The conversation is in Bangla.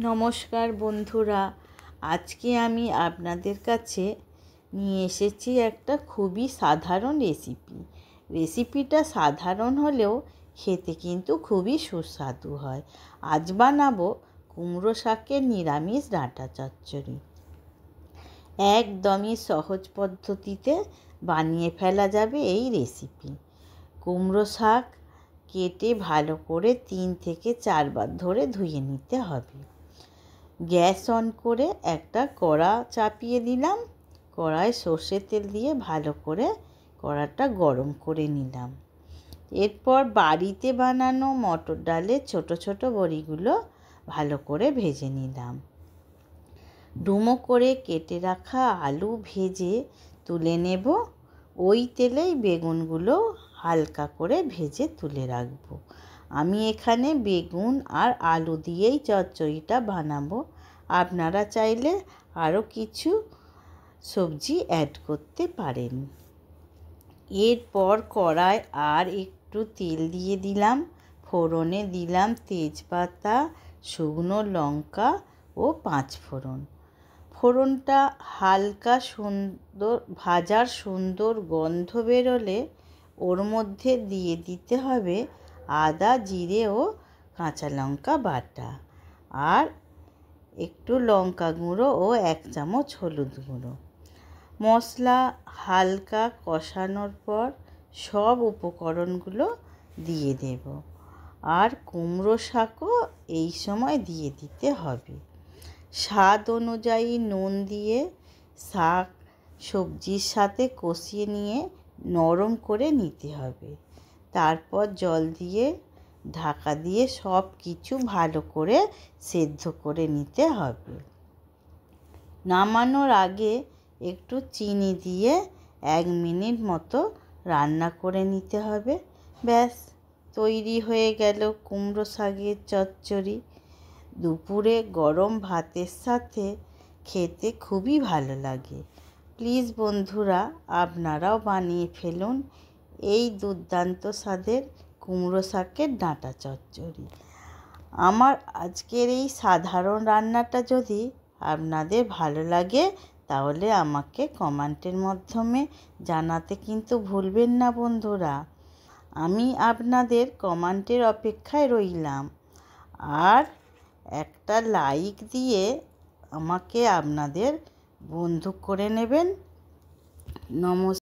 নমস্কার বন্ধুরা, আজকে আমি আপনাদের কাছে নিয়ে এসেছি একটা খুবই সাধারণ রেসিপিটা সাধারণ হলেও খেতে কিন্তু খুবই সুস্বাদু হয়। আজ বানাবো কুমড়ো শাকের নিরামিষ ডাঁটা চচ্চড়ি। একদমই সহজ পদ্ধতিতে বানিয়ে ফেলা যাবে এই রেসিপি। কুমড়ো শাক কেটে ভালো করে 3 থেকে 4 বার ধরে ধুয়ে নিতে হবে। গ্যাস অন করে একটা কড়া চাপিয়ে দিলাম। কড়ায় সর্ষের তেল দিয়ে ভালো করে কড়াটা গরম করে নিলাম। এরপর বাড়িতে বানানো মটর ডালের ছোট ছোট বড়িগুলো ভালো করে ভেজে নিলাম। ডুমো করে কেটে রাখা আলু ভেজে তুলে নেব। ওই তেলেই বেগুনগুলো হালকা করে ভেজে তুলে রাখবো। আমি এখানে বেগুন আর আলু দিয়েই চচ্চড়িটা বানাবো। আপনারা চাইলে আরও কিছু সবজি অ্যাড করতে পারেন। এরপর কড়ায় আর একটু তেল দিয়ে দিলাম। ফোড়নে দিলাম তেজপাতা, শুকনো লঙ্কা ও 5 ফোড়ন। ফোড়নটা হালকা ভাজার সুন্দর গন্ধ বেরোলে ওর মধ্যে দিয়ে দিতে হবে আদা, জিরে ও কাঁচা লঙ্কা বাটা, আর একটু লঙ্কা গুঁড়ো ও 1 চামচ হলুদ গুঁড়ো। মশলা হালকা কষানোর পর সব উপকরণগুলো দিয়ে দেব, আর কুমড়ো শাকও এই সময় দিয়ে দিতে হবে। স্বাদ অনুযায়ী নুন দিয়ে শাক সবজির সাথে কষিয়ে নিয়ে নরম করে নিতে হবে। তারপর জল দিয়ে ঢাকা দিয়ে সব কিছু ভালো করে সেদ্ধ করে নিতে হবে। নামানোর আগে একটু চিনি দিয়ে 1 মিনিট মতো রান্না করে নিতে হবে। ব্যাস, তৈরি হয়ে গেল কুমড়ো শাকের চচ্চড়ি। দুপুরে গরম ভাতের সাথে খেতে খুবই ভালো লাগে। প্লিজ বন্ধুরা, আপনারাও বানিয়ে ফেলুন এই দুর্দান্ত স্বাদের কুমড়ো শাকের ডাঁটা চচ্চড়ি। আমার আজকের এই সাধারণ রান্নাটা যদি আপনাদের ভালো লাগে তাহলে আমাকে কমেন্টের মাধ্যমে জানাতে কিন্তু ভুলবেন না বন্ধুরা। আমি আপনাদের কমেন্টের অপেক্ষায় রইলাম। আর একটা লাইক দিয়ে আমাকে আপনাদের বন্ধু করে নেবেন। নমস্কার।